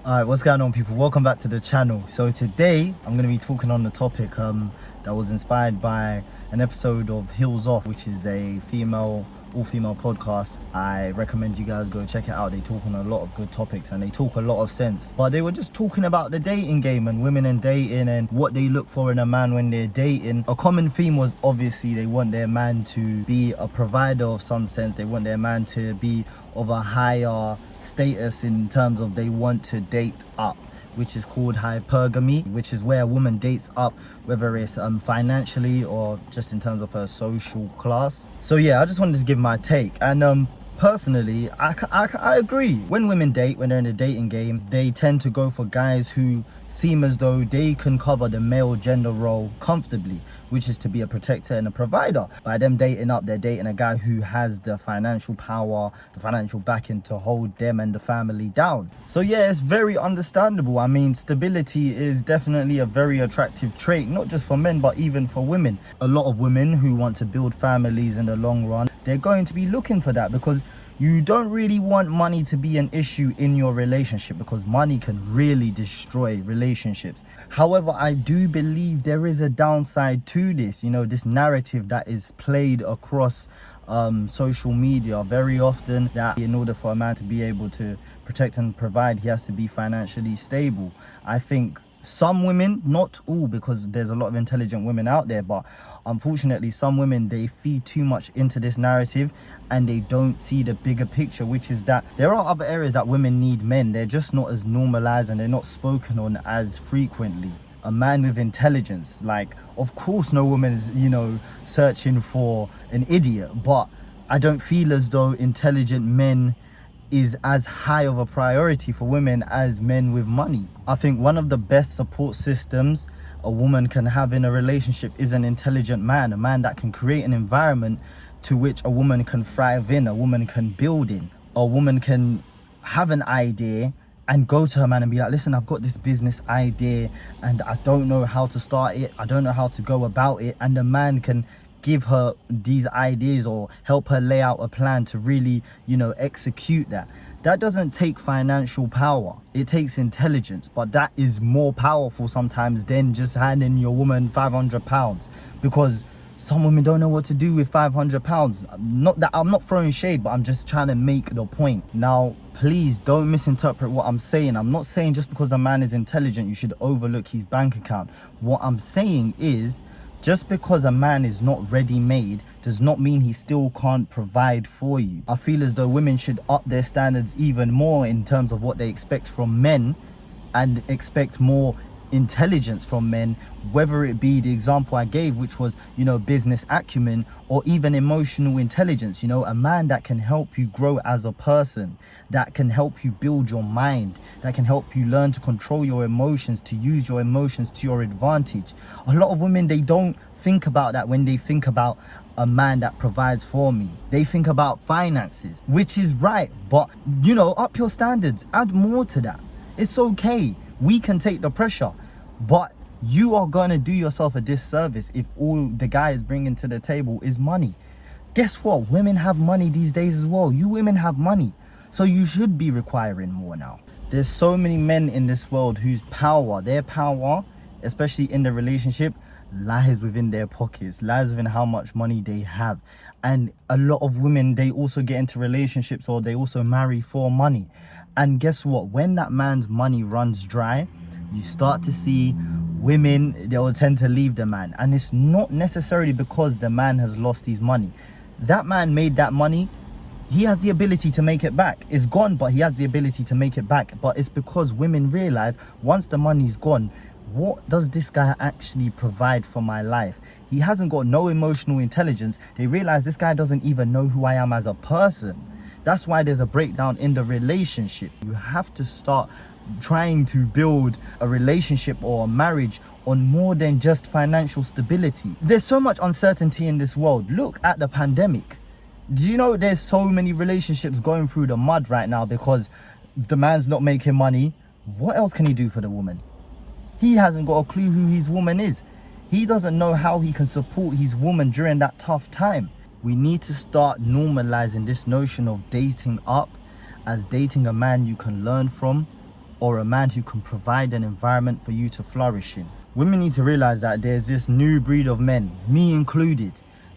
Alright, what's going on, people? Welcome back to the channel. So today I'm going to be talking on the topic that was inspired by an episode of Heels Off, which is a all-female podcast. I recommend you guys go check it out. They talk on a lot of good topics and they talk a lot of sense. But they were just talking about the dating game and women and dating and what they look for in a man when they're dating. A common theme was obviously they want their man to be a provider of some sense. They want their man to be of a higher status in terms of they want to date up, which is called hypergamy, which is where a woman dates up, whether it's financially or just in terms of her social class. So yeah, I just wanted to give my take. And personally, I agree. When women date, when they're in the dating game, they tend to go for guys who seem as though they can cover the male gender role comfortably, which is to be a protector and a provider. By them dating up, they're dating a guy who has the financial power, the financial backing to hold them and the family down. So yeah, it's very understandable. I mean, stability is definitely a very attractive trait, not just for men, but even for women. A lot of women who want to build families in the long run, they're going to be looking for that, because you don't really want money to be an issue in your relationship, because money can really destroy relationships. However, I do believe there is a downside to this, this narrative that is played across social media very often, that in order for a man to be able to protect and provide, he has to be financially stable. I think some women, not all, because there's a lot of intelligent women out there, but unfortunately some women, they feed too much into this narrative and they don't see the bigger picture, which is that there are other areas that women need men. They're just not as normalized and they're not spoken on as frequently. A man with intelligence, like, of course no woman is searching for an idiot, but I don't feel as though intelligent men is as high of a priority for women as men with money. I think one of the best support systems a woman can have in a relationship is an intelligent man, a man that can create an environment to which a woman can thrive in, a woman can build in. A woman can have an idea and go to her man and be like, listen, I've got this business idea and I don't know how to start it, I don't know how to go about it, and the man can give her these ideas or help her lay out a plan to really execute that. That doesn't take financial power, it takes intelligence, but that is more powerful sometimes than just handing your woman £500, because some women don't know what to do with £500. Not that I'm not throwing shade, but I'm just trying to make the point. Now please don't misinterpret what I'm saying. I'm not saying just because a man is intelligent you should overlook his bank account. What I'm saying is, just because a man is not ready-made does not mean he still can't provide for you. I feel as though women should up their standards even more in terms of what they expect from men, and expect more intelligence from men, whether it be the example I gave, which was business acumen, or even emotional intelligence. A man that can help you grow as a person, that can help you build your mind, that can help you learn to control your emotions, to use your emotions to your advantage. A lot of women, they don't think about that when they think about a man that provides for me. They think about finances, which is right, but up your standards, add more to that. It's okay, we can take the pressure, but you are going to do yourself a disservice if all the guy is bringing to the table is money. Guess what? Women have money these days as well. You women have money, so you should be requiring more now. There's so many men in this world whose their power, especially in the relationship, lies within their pockets, lies within how much money they have. And a lot of women, they also get into relationships or they also marry for money. And guess what? When that man's money runs dry, you start to see women, they will tend to leave the man. And it's not necessarily because the man has lost his money. That man made that money, he has the ability to make it back. It's gone, but he has the ability to make it back. But it's because women realize once the money's gone, what does this guy actually provide for my life? He hasn't got no emotional intelligence. They realize this guy doesn't even know who I am as a person. That's why there's a breakdown in the relationship. You have to start trying to build a relationship or a marriage on more than just financial stability. There's so much uncertainty in this world. Look at the pandemic. Do you know there's so many relationships going through the mud right now because the man's not making money? What else can he do for the woman? He hasn't got a clue who his woman is. He doesn't know how he can support his woman during that tough time. We need to start normalizing this notion of dating up as dating a man you can learn from, or a man who can provide an environment for you to flourish in. Women need to realize that there's this new breed of men, me included,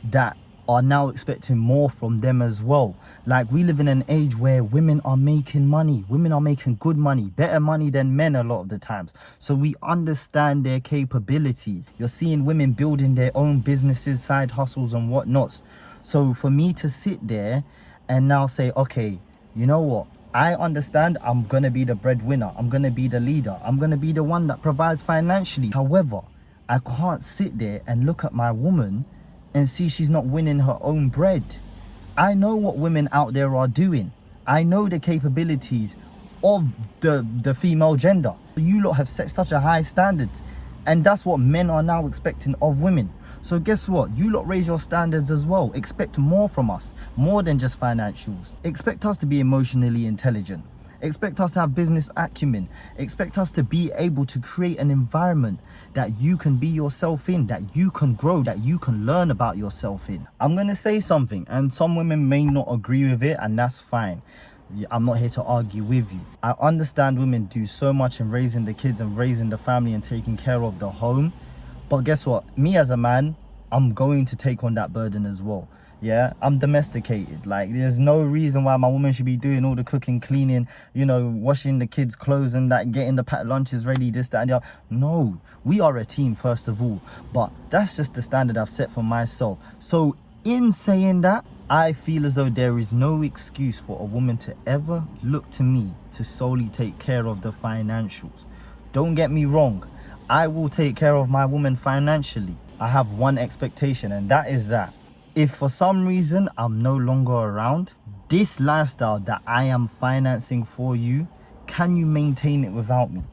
that are now expecting more from them as well. Like, we live in an age where women are making money. Women are making good money, better money than men a lot of the times. So we understand their capabilities. You're seeing women building their own businesses, side hustles and whatnots. So for me to sit there and now say, okay, you know what? I understand I'm going to be the breadwinner. I'm going to be the leader. I'm going to be the one that provides financially. However, I can't sit there and look at my woman and see she's not winning her own bread. I know what women out there are doing. I know the capabilities of the female gender. You lot have set such a high standard, and that's what men are now expecting of women. So guess what? You lot raise your standards as well. Expect more from us, more than just financials. Expect us to be emotionally intelligent. Expect us to have business acumen. Expect us to be able to create an environment that you can be yourself in, that you can grow, that you can learn about yourself in. I'm going to say something, and some women may not agree with it, and that's fine. I'm not here to argue with you. I understand women do so much in raising the kids and raising the family and taking care of the home. But guess what? Me as a man, I'm going to take on that burden as well. Yeah, I'm domesticated. Like, there's no reason why my woman should be doing all the cooking, cleaning, you know, washing the kids' clothes and that, getting the packed lunches ready, this, that, and the other. No, we are a team first of all. But that's just the standard I've set for myself. So in saying that, I feel as though there is no excuse for a woman to ever look to me to solely take care of the financials. Don't get me wrong. I will take care of my woman financially. I have one expectation, and that is that if for some reason I'm no longer around, this lifestyle that I am financing for you, can you maintain it without me?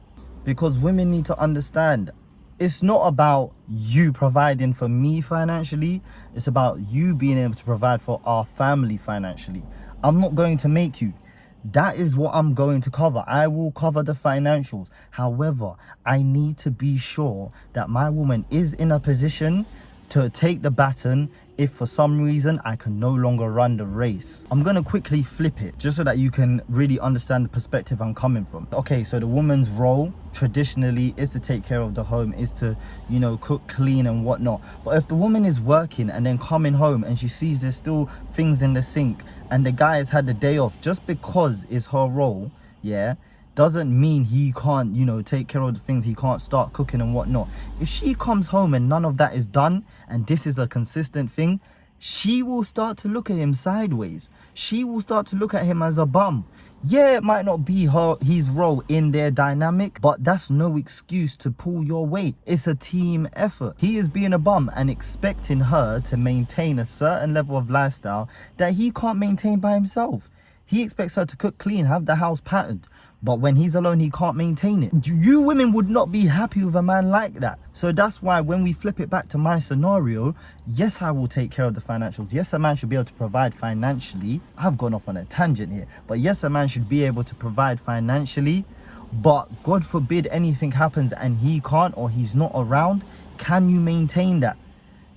Because women need to understand, it's not about you providing for me financially, it's about you being able to provide for our family financially. I'm not going to make you. That is what I'm going to cover. I will cover the financials. However, I need to be sure that my woman is in a position to take the baton if for some reason I can no longer run the race. I'm going to quickly flip it just so that you can really understand the perspective I'm coming from. Okay, so the woman's role traditionally is to take care of the home, is to, you know, cook, clean and whatnot. But if the woman is working and then coming home and she sees there's still things in the sink and the guy has had the day off, just because it's her role, yeah, doesn't mean he can't, you know, take care of the things, he can't start cooking and whatnot. If she comes home and none of that is done, and this is a consistent thing, she will start to look at him sideways. She will start to look at him as a bum. Yeah, it might not be his role in their dynamic, but that's no excuse to pull your weight. It's a team effort. He is being a bum and expecting her to maintain a certain level of lifestyle that he can't maintain by himself. He expects her to cook clean, have the house patterned. But when he's alone, he can't maintain it. You women would not be happy with a man like that. So that's why when we flip it back to my scenario, yes, I will take care of the financials. Yes, a man should be able to provide financially. I've gone off on a tangent here. But yes, a man should be able to provide financially. But God forbid anything happens and he can't, or he's not around. Can you maintain that?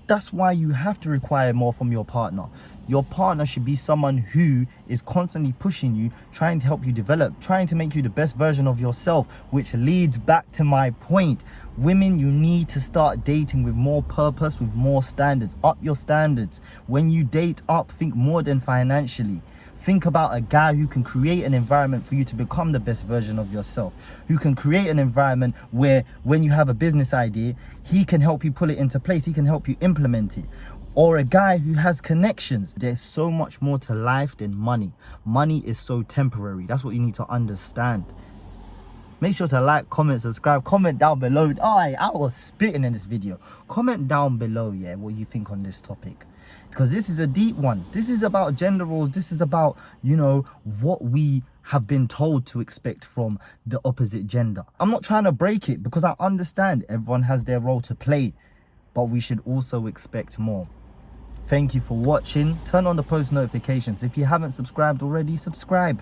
That's why you have to require more from your partner. Your partner should be someone who is constantly pushing you, trying to help you develop, trying to make you the best version of yourself, which leads back to my point. Women, you need to start dating with more purpose, with more standards. Up your standards. When you date up, think more than financially. Think about a guy who can create an environment for you to become the best version of yourself, who can create an environment where when you have a business idea, he can help you pull it into place, he can help you implement it. Or a guy who has connections. There's so much more to life than money. Money is so temporary. That's what you need to understand. Make sure to like, comment, subscribe, comment down below. I was spitting in this video. Comment down below, yeah, what you think on this topic. Because this is a deep one. This is about gender roles. This is about, you know, what we have been told to expect from the opposite gender. I'm not trying to break it because I understand everyone has their role to play, but we should also expect more. Thank you for watching. Turn on the post notifications. If you haven't subscribed already, subscribe.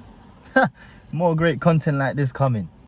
More great content like this coming.